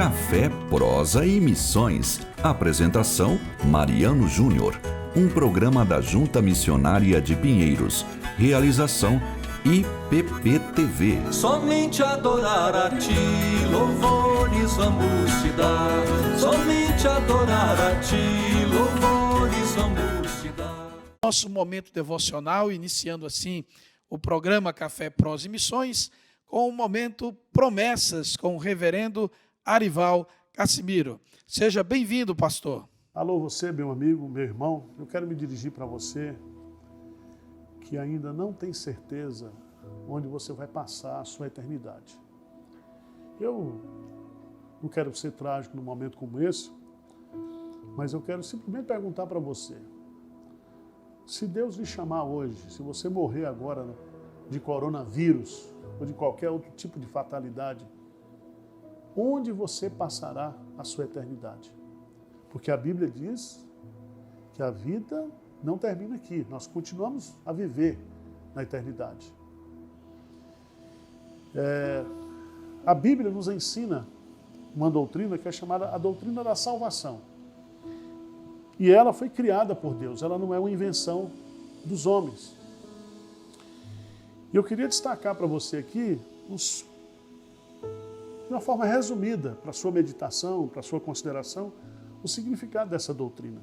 Café, Prosa e Missões. Apresentação: Mariano Júnior. Um programa da Junta Missionária de Pinheiros. Realização: IPP-TV. Somente adorar a Ti, louvores vamos te dar. Somente adorar a Ti, louvores vamos te dar. Nosso momento devocional, iniciando assim o programa Café, Prosa e Missões, com o momento Promessas, com o reverendo Arival Cassimiro. Seja bem-vindo, pastor. Alô, você, meu amigo, meu irmão. Eu quero me dirigir para você que ainda não tem certeza onde você vai passar a sua eternidade. Eu não quero ser trágico num momento como esse, mas eu quero simplesmente perguntar para você: se Deus lhe chamar hoje, se você morrer agora de coronavírus ou de qualquer outro tipo de fatalidade, onde você passará a sua eternidade? Porque a Bíblia diz que a vida não termina aqui, nós continuamos a viver na eternidade. A Bíblia nos ensina uma doutrina que é chamada a doutrina da salvação. E ela foi criada por Deus, ela não é uma invenção dos homens. E eu queria destacar para você aqui, de uma forma resumida, para a sua meditação, para a sua consideração, o significado dessa doutrina.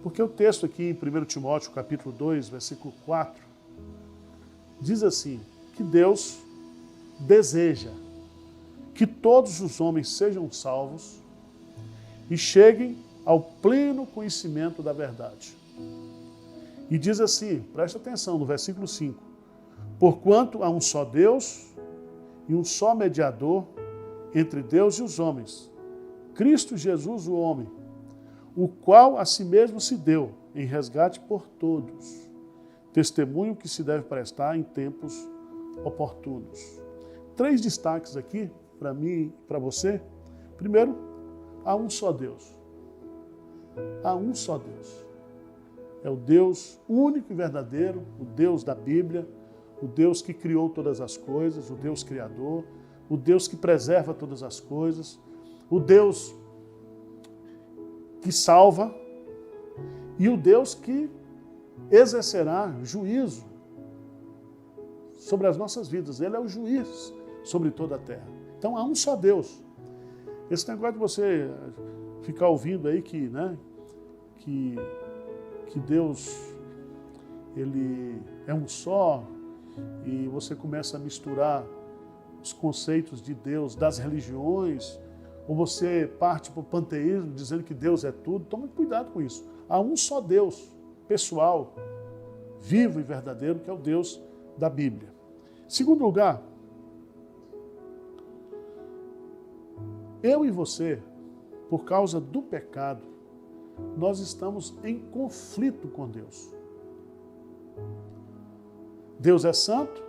Porque o texto aqui em 1 Timóteo, capítulo 2, versículo 4, diz assim, que Deus deseja que todos os homens sejam salvos e cheguem ao pleno conhecimento da verdade. E diz assim, presta atenção no versículo 5, porquanto há um só Deus e um só mediador entre Deus e os homens, Cristo Jesus, o homem, o qual a si mesmo se deu em resgate por todos, testemunho que se deve prestar em tempos oportunos. 3 destaques aqui, para mim e para você. Primeiro, há um só Deus. Há um só Deus. É o Deus único e verdadeiro, o Deus da Bíblia, o Deus que criou todas as coisas, o Deus criador, o Deus que preserva todas as coisas, o Deus que salva e o Deus que exercerá juízo sobre as nossas vidas. Ele é o juiz sobre toda a terra. Então há um só Deus. Esse negócio de você ficar ouvindo aí que Deus ele é um só, e você começa a misturar os conceitos de Deus das religiões, ou você parte para o panteísmo dizendo que Deus é tudo, tome cuidado com isso. Há um só Deus, pessoal, vivo e verdadeiro, que é o Deus da Bíblia. Segundo lugar, eu e você, por causa do pecado, nós estamos em conflito com Deus. Deus é santo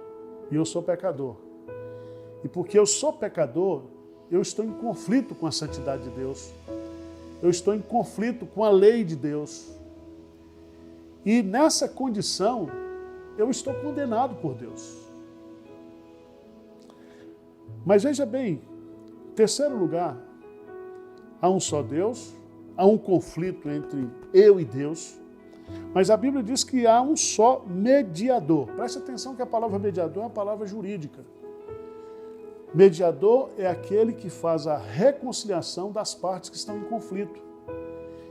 e eu sou pecador. E porque eu sou pecador, eu estou em conflito com a santidade de Deus. Eu estou em conflito com a lei de Deus. E nessa condição, eu estou condenado por Deus. Mas veja bem, em terceiro lugar, há um só Deus, há um conflito entre eu e Deus, mas a Bíblia diz que há um só mediador. Preste atenção que a palavra mediador é uma palavra jurídica. Mediador é aquele que faz a reconciliação das partes que estão em conflito.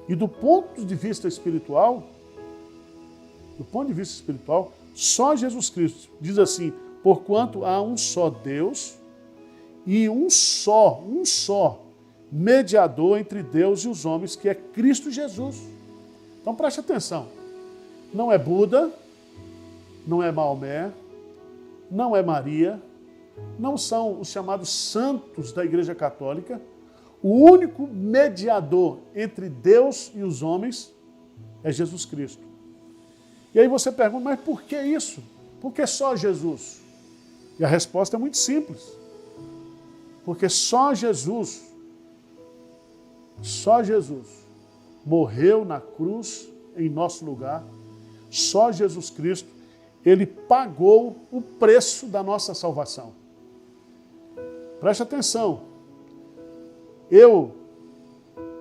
E do ponto de vista espiritual, só Jesus Cristo diz assim, porquanto há um só Deus e um só mediador entre Deus e os homens, que é Cristo Jesus. Então preste atenção, não é Buda, não é Maomé, não é Maria, não são os chamados santos da Igreja Católica. O único mediador entre Deus e os homens é Jesus Cristo. E aí você pergunta, mas por que isso? Por que só Jesus? E a resposta é muito simples. Porque só Jesus morreu na cruz em nosso lugar. Só Jesus Cristo, ele pagou o preço da nossa salvação. Preste atenção. Eu,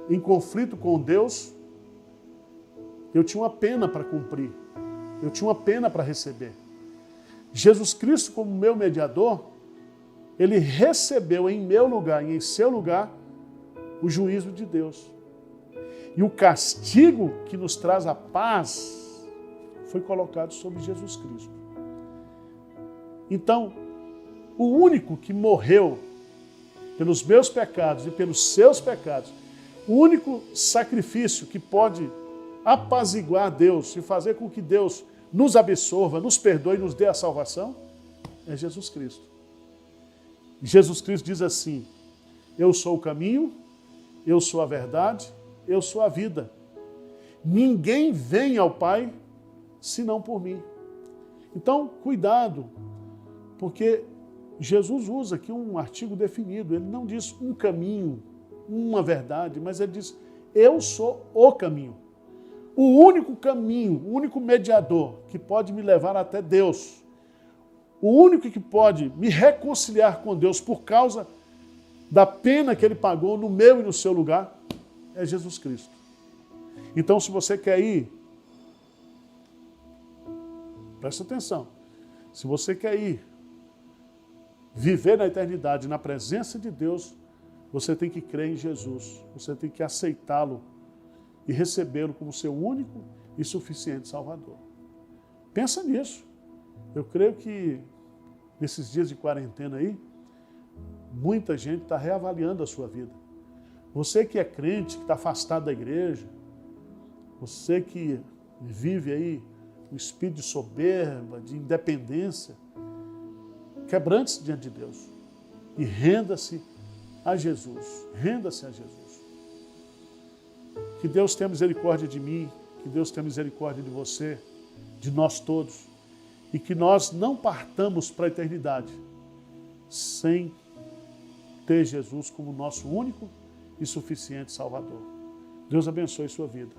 em conflito com Deus, eu tinha uma pena para cumprir. Eu tinha uma pena para receber. Jesus Cristo, como meu mediador, ele recebeu em meu lugar e em seu lugar o juízo de Deus. E o castigo que nos traz a paz foi colocado sobre Jesus Cristo. Então, o único que morreu pelos meus pecados e pelos seus pecados, o único sacrifício que pode apaziguar Deus e fazer com que Deus nos absorva, nos perdoe e nos dê a salvação, é Jesus Cristo. Jesus Cristo diz assim: eu sou o caminho, eu sou a verdade, eu sou a vida. Ninguém vem ao Pai senão por mim. Então, cuidado, porque Jesus usa aqui um artigo definido. Ele não diz um caminho, uma verdade, mas ele diz: eu sou o caminho. O único caminho, o único mediador que pode me levar até Deus, o único que pode me reconciliar com Deus por causa da pena que ele pagou no meu e no seu lugar, é Jesus Cristo. Então, se você quer ir, presta atenção, se você quer ir viver na eternidade, na presença de Deus, você tem que crer em Jesus, você tem que aceitá-lo e recebê-lo como seu único e suficiente Salvador. Pensa nisso. Eu creio que nesses dias de quarentena aí, muita gente está reavaliando a sua vida. Você que é crente, que está afastado da igreja, você que vive aí um espírito de soberba, de independência, quebrante-se diante de Deus e renda-se a Jesus. Renda-se a Jesus. Que Deus tenha misericórdia de mim, que Deus tenha misericórdia de você, de nós todos, e que nós não partamos para a eternidade sem ter Jesus como nosso único e suficiente Salvador. Deus abençoe sua vida.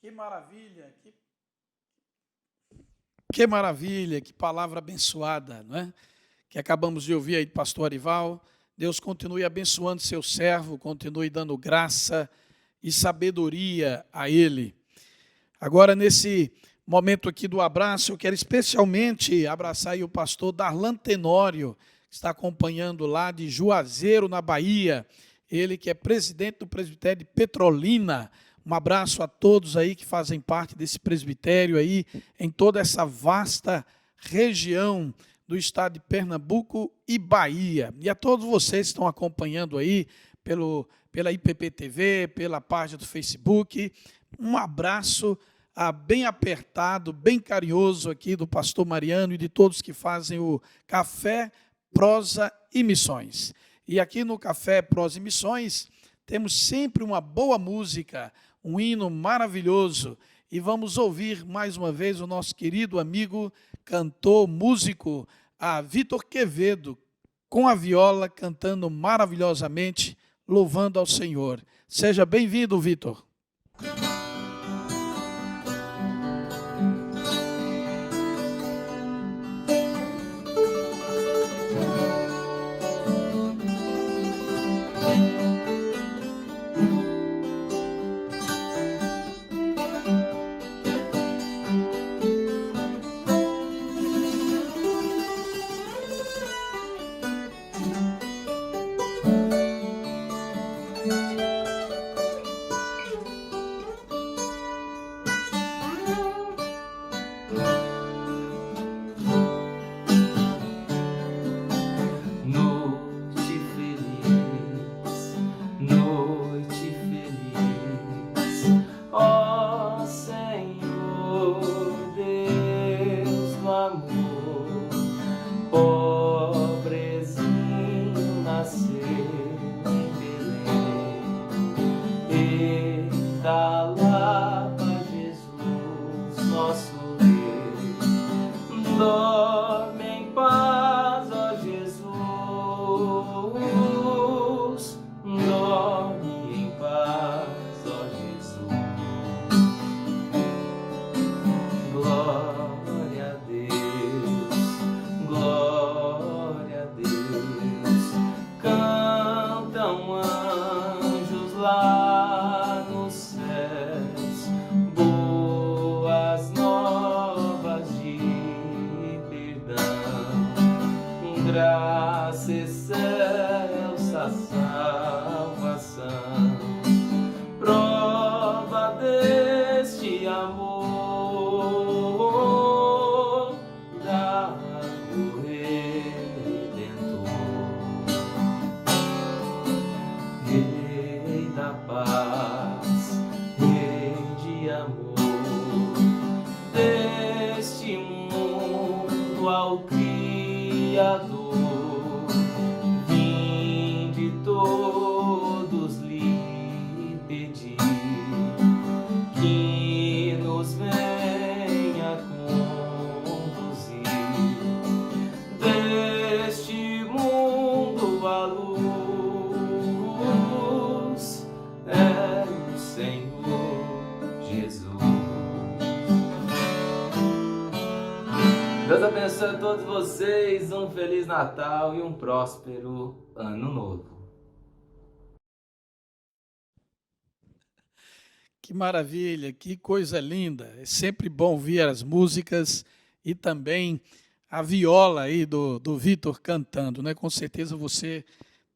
Que maravilha, que maravilha, que palavra abençoada, não é? Que acabamos de ouvir aí do pastor Arival. Deus continue abençoando seu servo, continue dando graça e sabedoria a ele. Agora, nesse momento aqui do abraço, eu quero especialmente abraçar aí o pastor Darlan Tenório, que está acompanhando lá de Juazeiro, na Bahia. Ele que é presidente do presbitério de Petrolina. Um abraço a todos aí que fazem parte desse presbitério aí, em toda essa vasta região do estado de Pernambuco e Bahia. E a todos vocês que estão acompanhando aí pela IPP-TV, pela página do Facebook, um abraço bem apertado, bem carinhoso aqui do pastor Mariano e de todos que fazem o Café, Prosa e Missões. E aqui no Café, Prosa e Missões, temos sempre uma boa música, um hino maravilhoso. E vamos ouvir mais uma vez o nosso querido amigo, cantor, músico, Vitor Quevedo, com a viola, cantando maravilhosamente, louvando ao Senhor. Seja bem-vindo, Vitor. salvação. Prova deste amor, dá-o Redentor. Rei da paz, Rei de amor, deste mundo ao Criador, vinde todos lhe pedir, que nos venha conduzir, deste mundo a luz, é o Senhor Jesus. Deus abençoe a todos vocês, um Feliz Natal e um próspero Ano Novo. Que maravilha, que coisa linda. É sempre bom ouvir as músicas e também a viola aí do Vitor cantando, né? Com certeza você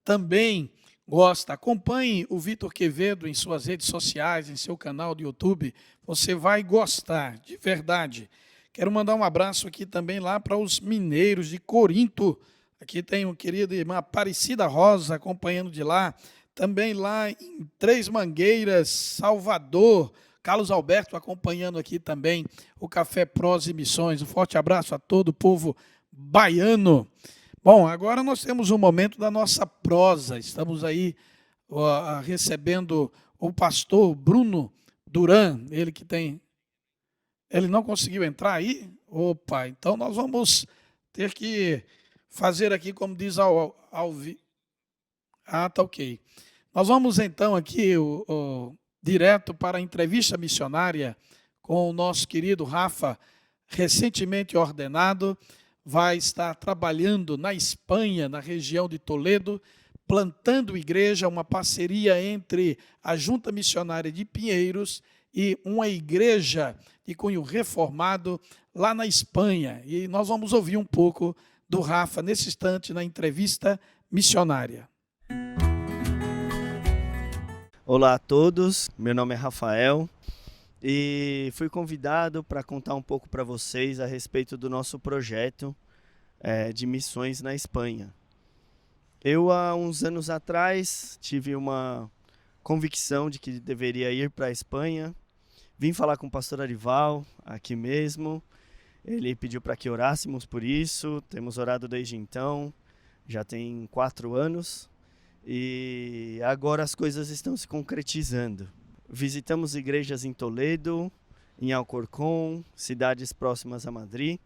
também gosta. Acompanhe o Vitor Quevedo em suas redes sociais, em seu canal do YouTube. Você vai gostar, de verdade. Quero mandar um abraço aqui também lá para os mineiros de Corinto. Aqui tem uma querida irmã Aparecida Rosa acompanhando de lá. Também lá em Três Mangueiras, Salvador, Carlos Alberto acompanhando aqui também o Café Prós e Missões. Um forte abraço a todo o povo baiano. Bom, agora nós temos um momento da nossa prosa. Estamos aí recebendo o pastor Bruno Duran, ele que tem... Ele não conseguiu entrar aí? Opa, então nós vamos ter que fazer aqui, como diz tá ok. Nós vamos então aqui direto para a entrevista missionária com o nosso querido Rafa, recentemente ordenado, vai estar trabalhando na Espanha, na região de Toledo, plantando igreja, uma parceria entre a Junta Missionária de Pinheiros e uma igreja de cunho reformado lá na Espanha. E nós vamos ouvir um pouco do Rafa nesse instante na entrevista missionária. Olá a todos, meu nome é Rafael e fui convidado para contar um pouco para vocês a respeito do nosso projeto de missões na Espanha. Eu, há uns anos atrás, tive uma convicção de que deveria ir para a Espanha. Vim falar com o pastor Arival, aqui mesmo. Ele pediu para que orássemos por isso. Temos orado desde então, já tem 4 anos. E agora as coisas estão se concretizando. Visitamos igrejas em Toledo, em Alcorcón, cidades próximas a Madrid,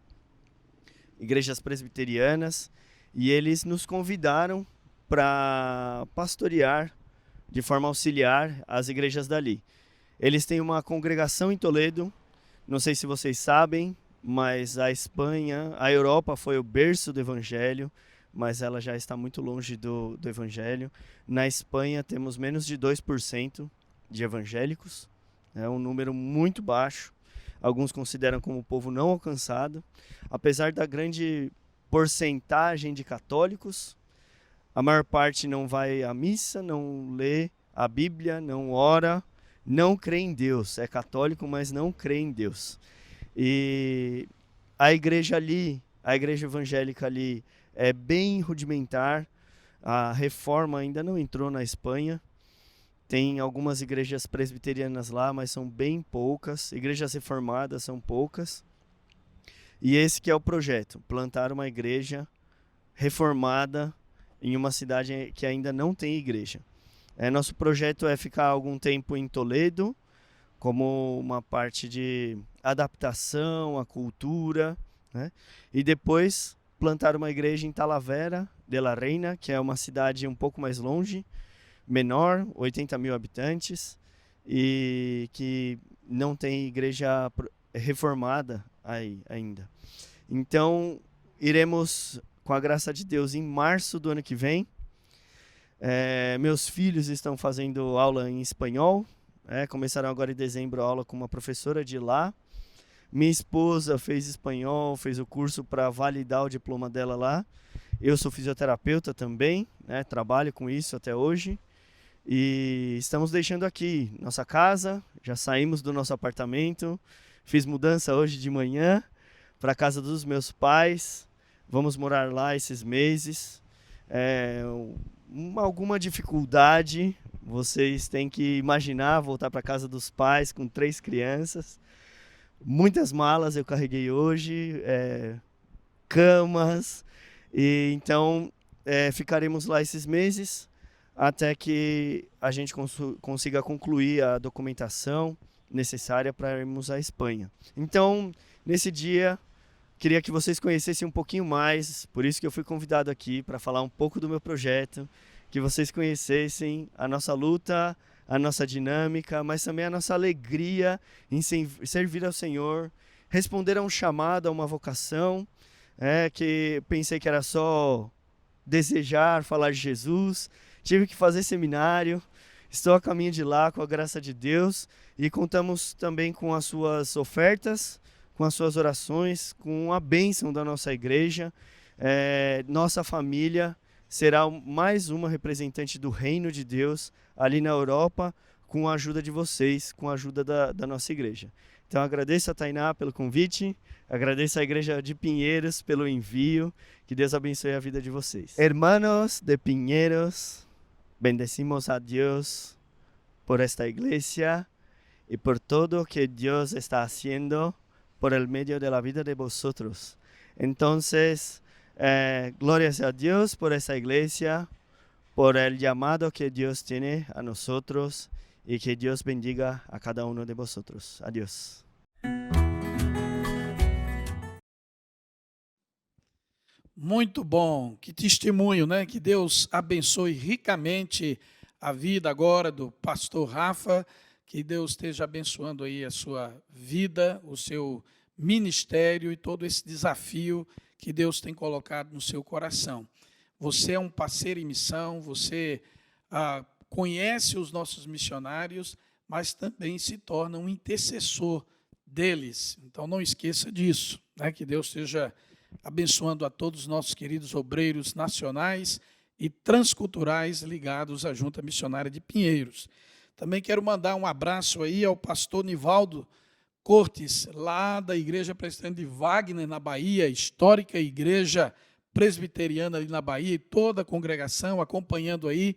igrejas presbiterianas, e eles nos convidaram para pastorear de forma auxiliar as igrejas dali. Eles têm uma congregação em Toledo, não sei se vocês sabem, mas a Espanha, a Europa foi o berço do Evangelho, mas ela já está muito longe do Evangelho. Na Espanha temos menos de 2% de evangélicos, é um número muito baixo. Alguns consideram como povo não alcançado. Apesar da grande porcentagem de católicos, a maior parte não vai à missa, não lê a Bíblia, não ora, não crê em Deus. É católico, mas não crê em Deus. E a igreja ali, a igreja evangélica ali, é bem rudimentar. A reforma ainda não entrou na Espanha. Tem algumas igrejas presbiterianas lá, mas são bem poucas. Igrejas reformadas são poucas. E esse que é o projeto, plantar uma igreja reformada em uma cidade que ainda não tem igreja. Nosso projeto é ficar algum tempo em Toledo, como uma parte de adaptação à cultura, né? E depois plantar uma igreja em Talavera de la Reina, que é uma cidade um pouco mais longe, menor, 80 mil habitantes, e que não tem igreja reformada aí ainda. Então, iremos, com a graça de Deus, em março do ano que vem. Meus filhos estão fazendo aula em espanhol, começaram agora em dezembro a aula com uma professora de lá. Minha esposa fez espanhol, fez o curso para validar o diploma dela lá. Eu sou fisioterapeuta também, né? Trabalho com isso até hoje. E estamos deixando aqui nossa casa, já saímos do nosso apartamento. Fiz mudança hoje de manhã para a casa dos meus pais. Vamos morar lá esses meses. Alguma dificuldade, vocês têm que imaginar voltar para a casa dos pais com 3 crianças. Muitas malas eu carreguei hoje, camas, e então ficaremos lá esses meses até que a gente consiga concluir a documentação necessária para irmos à Espanha. Então, nesse dia, queria que vocês conhecessem um pouquinho mais, por isso que eu fui convidado aqui para falar um pouco do meu projeto, que vocês conhecessem a nossa luta, a nossa dinâmica, mas também a nossa alegria em servir ao Senhor, responder a um chamado, a uma vocação, que pensei que era só desejar falar de Jesus. Tive que fazer seminário, estou a caminho de lá com a graça de Deus e contamos também com as suas ofertas, com as suas orações, com a bênção da nossa igreja. Nossa família será mais uma representante do reino de Deus ali na Europa, com a ajuda de vocês, com a ajuda da nossa igreja. Então agradeço a Tainá pelo convite, agradeço à Igreja de Pinheiros pelo envio, que Deus abençoe a vida de vocês. Hermanos de Pinheiros, bendecimos a Dios por esta iglesia y por todo que Dios está haciendo por el medio de la vida de vosotros. Entonces, glorias a Dios por esta iglesia, por el llamado que Dios tiene a nosotros y que Dios bendiga a cada uno de vosotros. Adiós. Muito bom, que testemunho, né? Que Deus abençoe ricamente a vida agora do pastor Rafa, que Deus esteja abençoando aí a sua vida, o seu ministério e todo esse desafio que Deus tem colocado no seu coração. Você é um parceiro em missão, você conhece os nossos missionários, mas também se torna um intercessor deles. Então não esqueça disso, né? Que Deus esteja abençoando a todos os nossos queridos obreiros nacionais e transculturais ligados à Junta Missionária de Pinheiros. Também quero mandar um abraço aí ao pastor Nivaldo Cortes, lá da Igreja Presbiteriana de Wagner, na Bahia, histórica igreja presbiteriana ali na Bahia, e toda a congregação acompanhando aí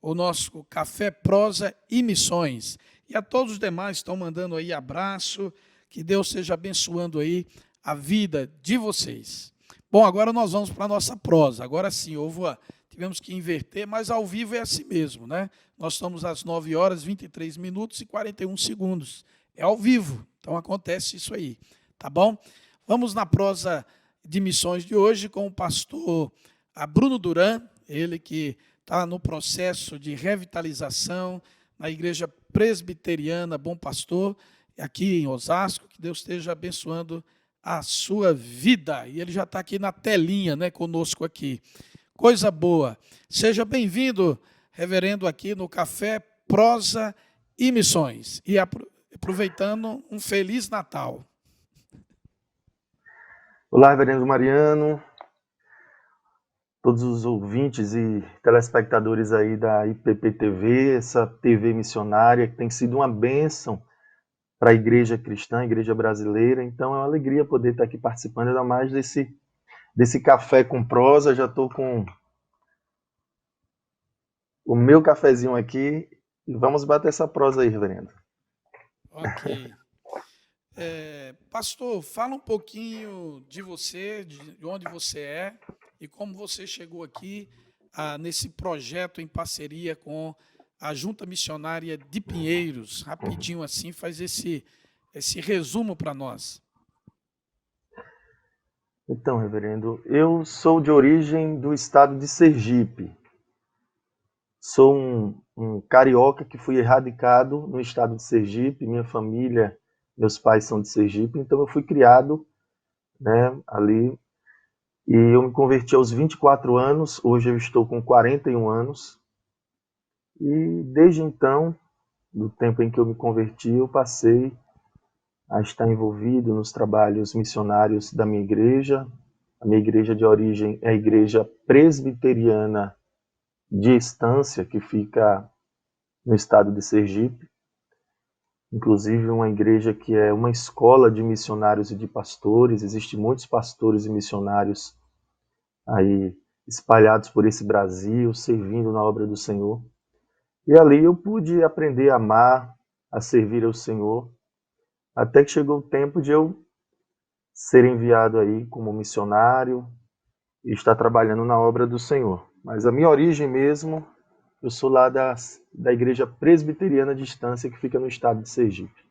o nosso Café, Prosa e Missões. E a todos os demais estão mandando aí abraço, que Deus esteja abençoando aí a vida de vocês. Bom, agora nós vamos para a nossa prosa. Agora sim, tivemos que inverter, mas ao vivo é assim mesmo, né? Nós estamos às 9 horas, 23 minutos e 41 segundos. É ao vivo, então acontece isso aí, tá bom? Vamos na prosa de missões de hoje com o pastor Bruno Duran, ele que está no processo de revitalização na Igreja Presbiteriana Bom Pastor, aqui em Osasco. Que Deus esteja abençoando a sua vida. E ele já está aqui na telinha, né, conosco aqui. Coisa boa. Seja bem-vindo, reverendo, aqui no Café, Prosa e Missões. E aproveitando, um Feliz Natal. Olá, reverendo Mariano, todos os ouvintes e telespectadores aí da IPP-TV, essa TV missionária que tem sido uma bênção para a igreja cristã, a igreja brasileira. Então é uma alegria poder estar aqui participando, ainda mais desse café com prosa. Já estou com o meu cafezinho aqui e vamos bater essa prosa aí, reverendo. Ok. Pastor, fala um pouquinho de você, de onde você é e como você chegou aqui nesse projeto em parceria com a Junta Missionária de Pinheiros. Rapidinho assim, faz esse resumo para nós. Então, reverendo, eu sou de origem do estado de Sergipe. Sou um carioca que fui erradicado no estado de Sergipe. Minha família, meus pais são de Sergipe, então eu fui criado, né, ali. E eu me converti aos 24 anos, hoje eu estou com 41 anos. E desde então, do tempo em que eu me converti, eu passei a estar envolvido nos trabalhos missionários da minha igreja, A minha igreja de origem é a Igreja Presbiteriana de Estância, que fica no estado de Sergipe. Inclusive uma igreja que é uma escola de missionários e de pastores. Existem muitos pastores e missionários aí espalhados por esse Brasil, servindo na obra do Senhor. E ali eu pude aprender a amar, a servir ao Senhor, até que chegou o tempo de eu ser enviado aí como missionário e estar trabalhando na obra do Senhor. Mas a minha origem mesmo, eu sou lá da Igreja Presbiteriana de Estância, que fica no estado de Sergipe.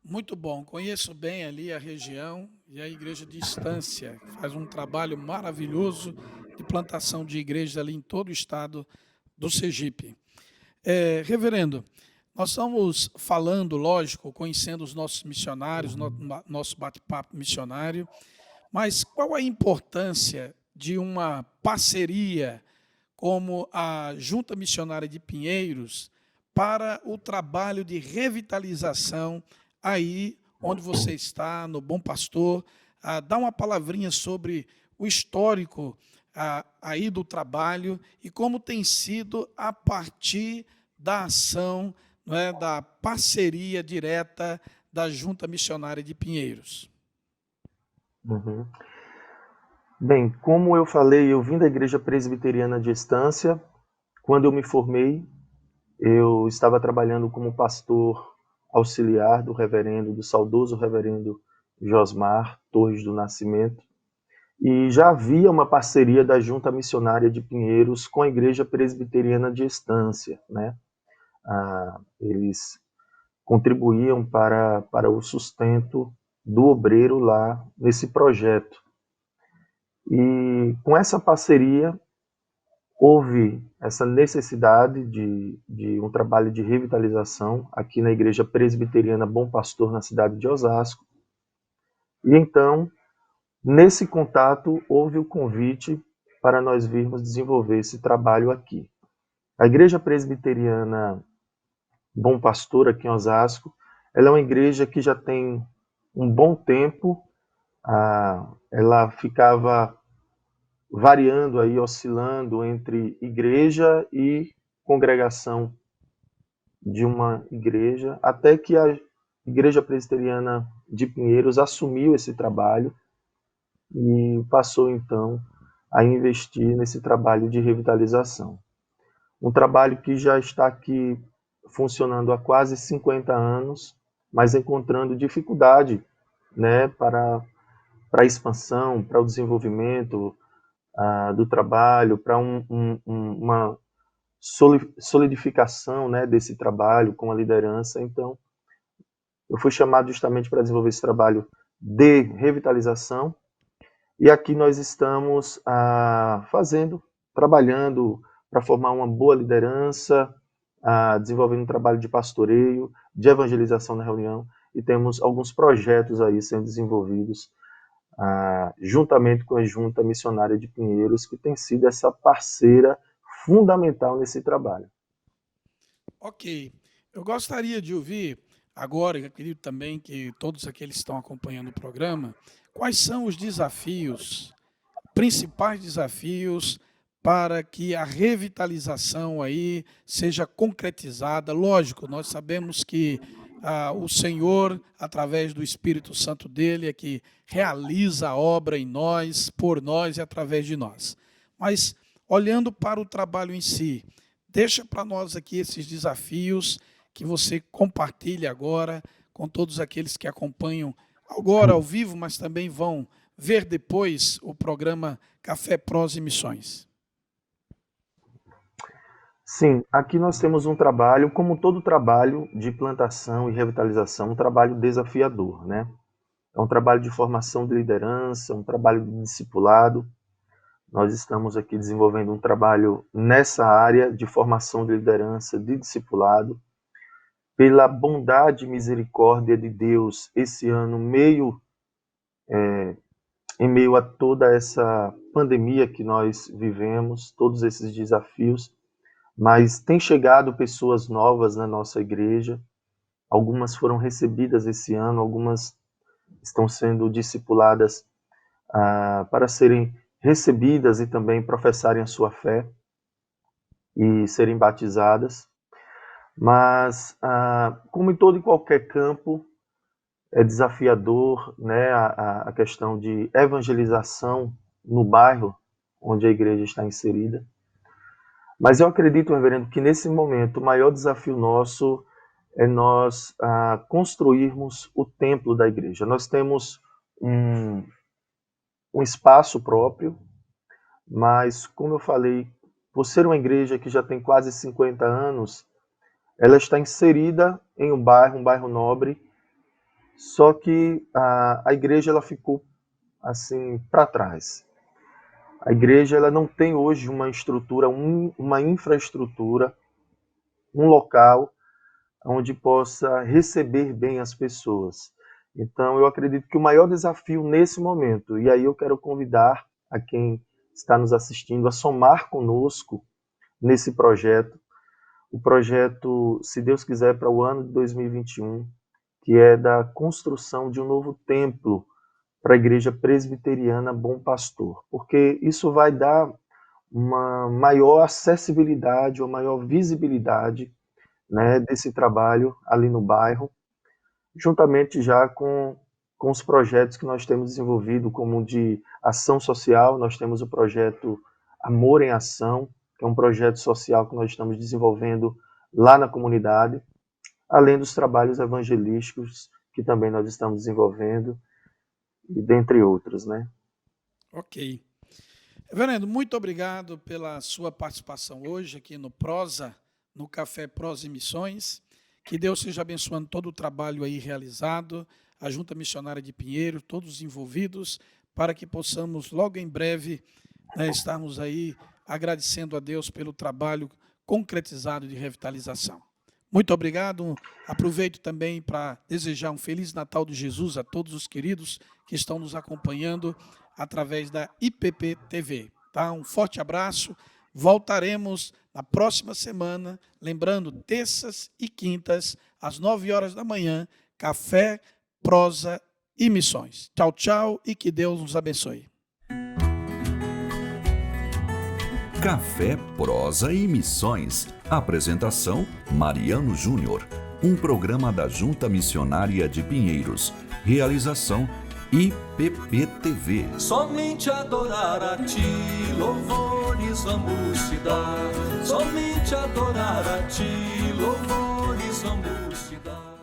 Muito bom, conheço bem ali a região e a Igreja de Estância, que faz um trabalho maravilhoso de plantação de igrejas ali em todo o estado do Sergipe. Reverendo, nós estamos falando, lógico, conhecendo os nossos missionários, nosso bate-papo missionário, mas qual a importância de uma parceria como a Junta Missionária de Pinheiros para o trabalho de revitalização aí onde você está, no Bom Pastor? Dá uma palavrinha sobre o histórico aí do trabalho e como tem sido a partir da ação, não é, da parceria direta da Junta Missionária de Pinheiros. Uhum. Bem, como eu falei, eu vim da Igreja Presbiteriana de Estância. Quando eu me formei, eu estava trabalhando como pastor auxiliar do saudoso reverendo Josmar Torres do Nascimento. E já havia uma parceria da Junta Missionária de Pinheiros com a Igreja Presbiteriana de Estância, né? Eles contribuíam para o sustento do obreiro lá nesse projeto. E com essa parceria houve essa necessidade de um trabalho de revitalização aqui na Igreja Presbiteriana Bom Pastor, na cidade de Osasco. E então, nesse contato, houve o convite para nós virmos desenvolver esse trabalho aqui. A Igreja Presbiteriana Bom Pastor, aqui em Osasco, ela é uma igreja que já tem um bom tempo. Ela ficava variando aí, oscilando entre igreja e congregação de uma igreja, até que a Igreja Presbiteriana de Pinheiros assumiu esse trabalho e passou então a investir nesse trabalho de revitalização. Um trabalho que já está aqui funcionando há quase 50 anos, mas encontrando dificuldade, né, para a expansão, para o desenvolvimento do trabalho, para uma solidificação, né, desse trabalho com a liderança. Então, eu fui chamado justamente para desenvolver esse trabalho de revitalização, e aqui nós estamos trabalhando para formar uma boa liderança, desenvolvendo um trabalho de pastoreio, de evangelização na reunião, e temos alguns projetos aí sendo desenvolvidos juntamente com a Junta Missionária de Pinheiros, que tem sido essa parceira fundamental nesse trabalho. Ok. Eu gostaria de ouvir agora, eu acredito também que todos aqueles que estão acompanhando o programa, quais são os desafios, principais desafios para que a revitalização aí seja concretizada. Lógico, nós sabemos que o Senhor, através do Espírito Santo dele, é que realiza a obra em nós, por nós e através de nós. Mas, olhando para o trabalho em si, deixa para nós aqui esses desafios que você compartilha agora com todos aqueles que acompanham agora ao vivo, mas também vão ver depois o programa Café, Prosa e Missões. Sim, aqui nós temos um trabalho, como todo trabalho de plantação e revitalização, um trabalho desafiador, né? É um trabalho de formação de liderança, um trabalho de discipulado. Nós estamos aqui desenvolvendo um trabalho nessa área de formação de liderança, de discipulado. Pela bondade e misericórdia de Deus, esse ano, em meio a toda essa pandemia que nós vivemos, todos esses desafios, mas tem chegado pessoas novas na nossa igreja. Algumas foram recebidas esse ano, algumas estão sendo discipuladas para serem recebidas e também professarem a sua fé e serem batizadas. Mas, como em todo e qualquer campo, é desafiador, né, a questão de evangelização no bairro onde a igreja está inserida. Mas eu acredito, reverendo, que nesse momento o maior desafio nosso é nós construirmos o templo da igreja. Nós temos um espaço próprio, mas, como eu falei, por ser uma igreja que já tem quase 50 anos, ela está inserida em um bairro nobre, só que a igreja ela ficou assim para trás. A igreja ela não tem hoje uma estrutura, uma infraestrutura, um local onde possa receber bem as pessoas. Então eu acredito que o maior desafio nesse momento, e aí eu quero convidar a quem está nos assistindo a somar conosco nesse projeto, o projeto, se Deus quiser, para o ano de 2021, que é da construção de um novo templo para a Igreja Presbiteriana Bom Pastor, porque isso vai dar uma maior acessibilidade, uma maior visibilidade, né, desse trabalho ali no bairro, juntamente já com os projetos que nós temos desenvolvido, como de ação social. Nós temos o projeto Amor em Ação, que é um projeto social que nós estamos desenvolvendo lá na comunidade, além dos trabalhos evangelísticos que também nós estamos desenvolvendo, e dentre outros, né? Ok. Reverendo, muito obrigado pela sua participação hoje aqui no Prosa, no Café Prosa e Missões. Que Deus seja abençoando todo o trabalho aí realizado, a Junta Missionária de Pinheiro, todos os envolvidos, para que possamos logo em breve, né, estarmos aí agradecendo a Deus pelo trabalho concretizado de revitalização. Muito obrigado. Aproveito também para desejar um Feliz Natal de Jesus a todos os queridos que estão nos acompanhando através da IPP TV. Tá? Um forte abraço. Voltaremos na próxima semana, lembrando, terças e quintas, às 9 horas da manhã, Café, Prosa e Missões. Tchau, tchau e que Deus nos abençoe. Café, Prosa e Missões. Apresentação: Mariano Júnior. Um programa da Junta Missionária de Pinheiros. Realização: IPP-TV. Somente adorar a ti, louvores vamos te dar. Somente adorar a ti, louvores vamos te dar.